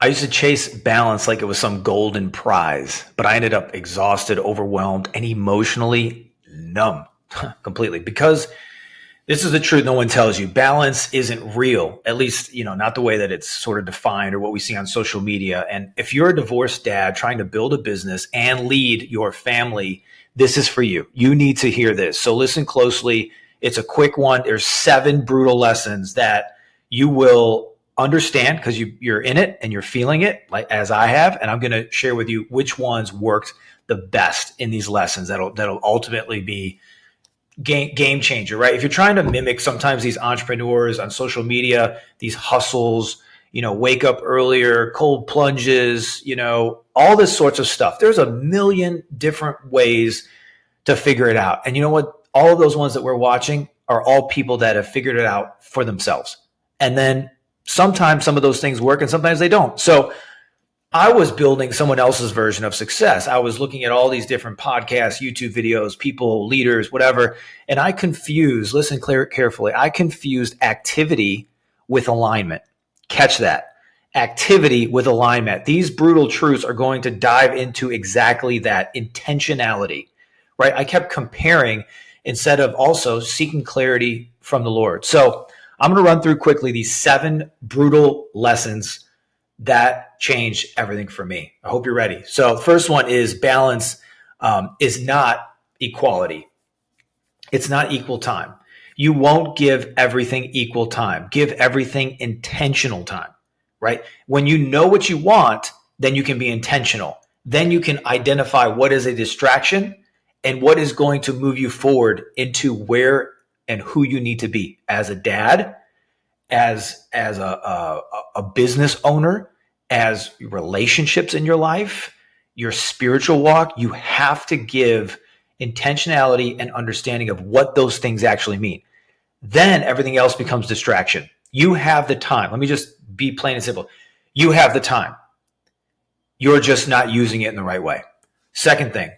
I used to chase balance like it was some golden prize, but I ended up exhausted, overwhelmed, and emotionally numb completely because this is the truth no one tells you. Balance isn't real, at least, not the way that it's sort of defined or what we see on social media. And if you're a divorced dad trying to build a business and lead your family, this is for you. You need to hear this. So listen closely. It's a quick one. There's 7 brutal lessons that you will understand because you're in it and you're feeling it, like as I have. And I'm going to share with you which ones worked the best in these lessons that'll ultimately be game changer, right? If you're trying to mimic sometimes these entrepreneurs on social media, these hustles, wake up earlier, cold plunges, all this sorts of stuff. There's a million different ways to figure it out. And you know what? All of those ones that we're watching are all people that have figured it out for themselves. And then sometimes some of those things work and sometimes they don't. So I was building someone else's version of success. I was looking at all these different podcasts, YouTube videos, people, leaders, whatever. And I confused, listen carefully, I confused activity with alignment. Catch that. Activity with alignment. These brutal truths are going to dive into exactly that, intentionality, right? I kept comparing instead of also seeking clarity from the Lord. So I'm going to run through quickly these 7 brutal lessons that changed everything for me. I hope you're ready. So the first one is balance is not equality. It's not equal time. You won't give everything equal time. Give everything intentional time, right? When you know what you want, then you can be intentional. Then you can identify what is a distraction and what is going to move you forward into where and who you need to be as a dad, as a business owner, as relationships in your life, your spiritual walk. You have to give intentionality and understanding of what those things actually mean. Then everything else becomes distraction. You have the time. Let me just be plain and simple. You have the time. You're just not using it in the right way. Second thing,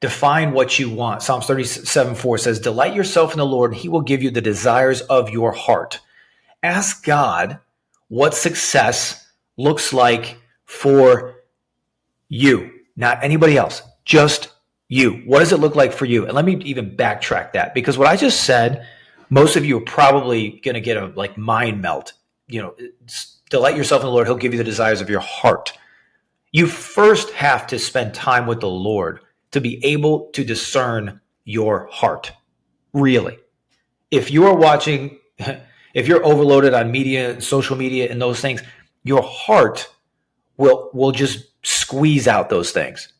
define what you want. Psalms 37:4 says, delight yourself in the Lord, and he will give you the desires of your heart. Ask God what success looks like for you, not anybody else, just you. What does it look like for you? And let me even backtrack that, because what I just said, most of you are probably going to get a mind melt. Delight yourself in the Lord. He'll give you the desires of your heart. You first have to spend time with the Lord to be able to discern your heart. Really. If you are watching, if you're overloaded on media, social media, and those things, your heart will just squeeze out those things.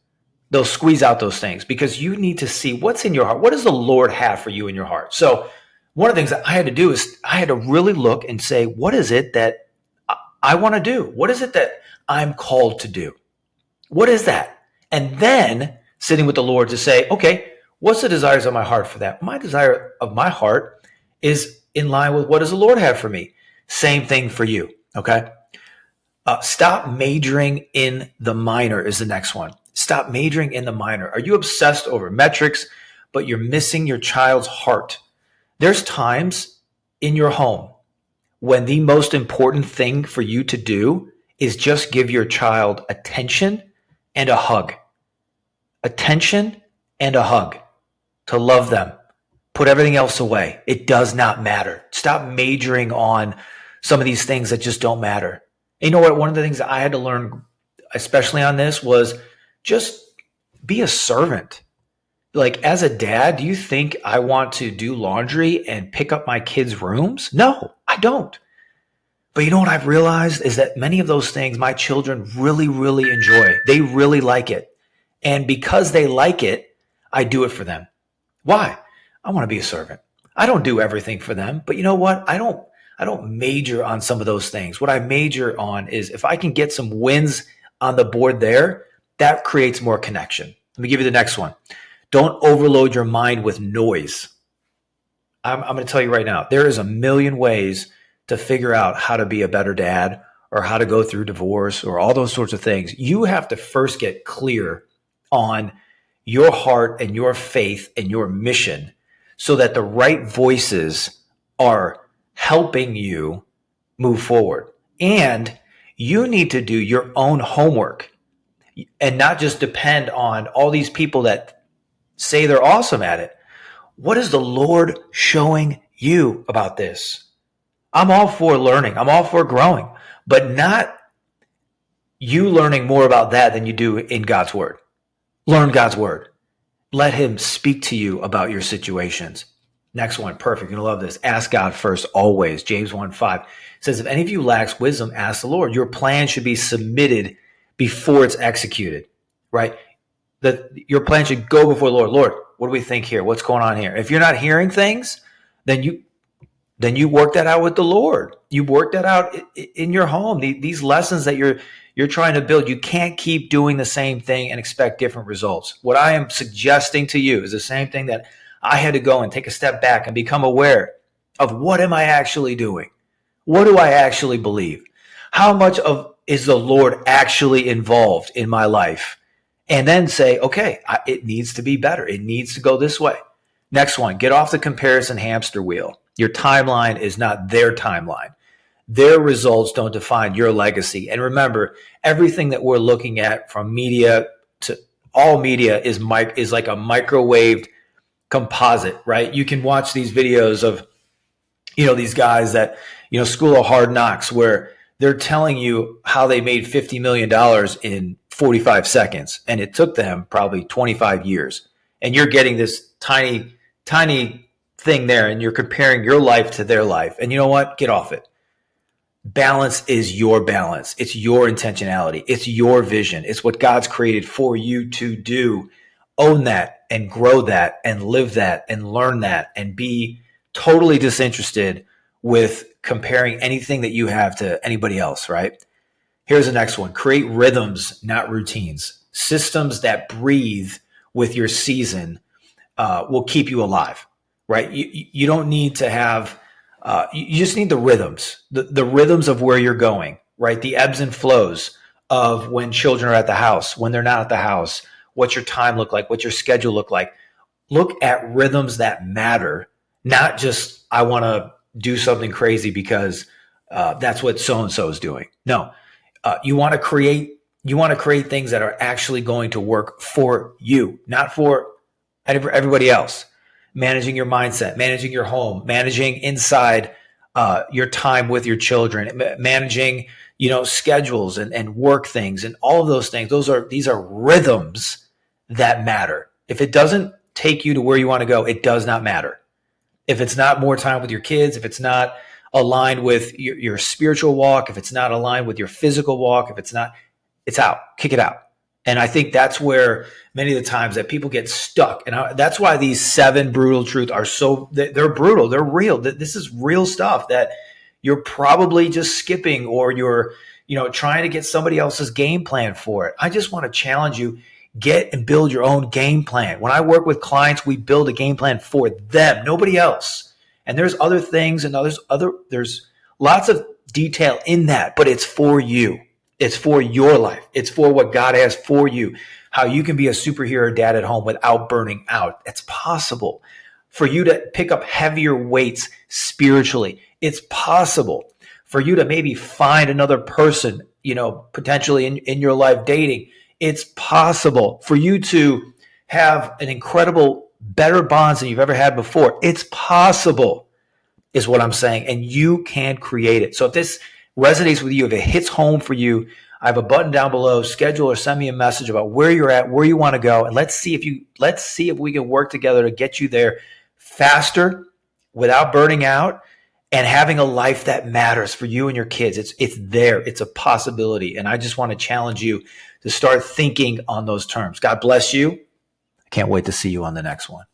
They'll squeeze out those things because you need to see what's in your heart. What does the Lord have for you in your heart? So one of the things that I had to do is I had to really look and say, what is it that I want to do? What is it that I'm called to do? What is that? And then sitting with the Lord to say, okay, what's the desires of my heart for that? My desire of my heart is in line with what does the Lord have for me? Same thing for you, okay? Stop majoring in the minor is the next one. Stop majoring in the minor. Are you obsessed over metrics, but you're missing your child's heart? There's times in your home when the most important thing for you to do is just give your child attention and a hug. Attention and a hug. To love them. Put everything else away. It does not matter. Stop majoring on some of these things that just don't matter. And you know what? One of the things that I had to learn, especially on this, was just be a servant. Like, as a dad, do you think I want to do laundry and pick up my kids' rooms? No, I don't. But you know what I've realized is that many of those things my children really, really enjoy. They really like it. And because they like it, I do it for them. Why? I want to be a servant. I don't do everything for them, but you know what? I don't major on some of those things. What I major on is if I can get some wins on the board there, that creates more connection. Let me give you the next one. Don't overload your mind with noise. I'm going to tell you right now, there is a million ways to figure out how to be a better dad or how to go through divorce or all those sorts of things. You have to first get clear on your heart and your faith and your mission so that the right voices are helping you move forward. And You need to do your own homework and not just depend on all these people that say they're awesome at it. What is the Lord showing you about this? I'm all for learning. I'm all for growing, but not you learning more about that than you do in God's word. Learn God's word. Let him speak to you about your situations. Next one, perfect. You're going to love this. Ask God first, always. James 1:5 says, if any of you lacks wisdom, ask the Lord. Your plan should be submitted before it's executed, right? Your plan should go before the Lord. Lord, what do we think here? What's going on here? If you're not hearing things, then you work that out with the Lord. You work that out in your home. These lessons that you're trying to build, you can't keep doing the same thing and expect different results. What I am suggesting to you is the same thing that I had to go and take a step back and become aware of. What am I actually doing? What do I actually believe? How much of is the Lord actually involved in my life? And then say, okay, it needs to be better. It needs to go this way. Next one, get off the comparison hamster wheel. Your timeline is not their timeline. Their results don't define your legacy. And remember, everything that we're looking at, from media to all media, is like a microwaved composite, right? You can watch these videos of, these guys that, School of Hard Knocks, where they're telling you how they made $50 million in 45 seconds. And it took them probably 25 years. And you're getting this tiny, tiny thing there, and you're comparing your life to their life. And you know what? Get off it. Balance is your balance. It's your intentionality. It's your vision. It's what God's created for you to do. Own that and grow that and live that and learn that and be totally disinterested with comparing anything that you have to anybody else, right? Here's the next one. Create rhythms, not routines. Systems that breathe with your season will keep you alive, right? You don't need to have, you just need the rhythms, the rhythms of where you're going, right? The ebbs and flows of when children are at the house, when they're not at the house, what's your time look like, what's your schedule look like. Look at rhythms that matter, not just, I want to do something crazy because that's what so-and-so is doing. No, you want to create things that are actually going to work for you, not for everybody else. Managing your mindset, managing your home, managing inside your time with your children, managing, schedules and work things and all of those things. These are rhythms that matter. If it doesn't take you to where you want to go, it does not matter. If it's not more time with your kids, if it's not aligned with your spiritual walk, if it's not aligned with your physical walk, if it's not, it's out. Kick it out. And I think that's where many of the times that people get stuck. And that's why these 7 brutal truths are they're brutal. They're real. This is real stuff that you're probably just skipping, or you're, trying to get somebody else's game plan for it. I just want to challenge you, get and build your own game plan. When I work with clients, we build a game plan for them, nobody else. And there's other things and there's lots of detail in that, but it's for you. It's for your life. It's for what God has for you, how you can be a superhero dad at home without burning out. It's possible for you to pick up heavier weights spiritually. It's possible for you to maybe find another person, potentially in your life dating. It's possible for you to have an incredible, better bonds than you've ever had before. It's possible, is what I'm saying. And you can create it. So if this resonates with you, if it hits home for you, I have a button down below. Schedule or send me a message about where you're at, where you want to go, and let's see if we can work together to get you there faster without burning out and having a life that matters for you and your kids. It's there. It's a possibility. And I just want to challenge you to start thinking on those terms. God bless you. I can't wait to see you on the next one.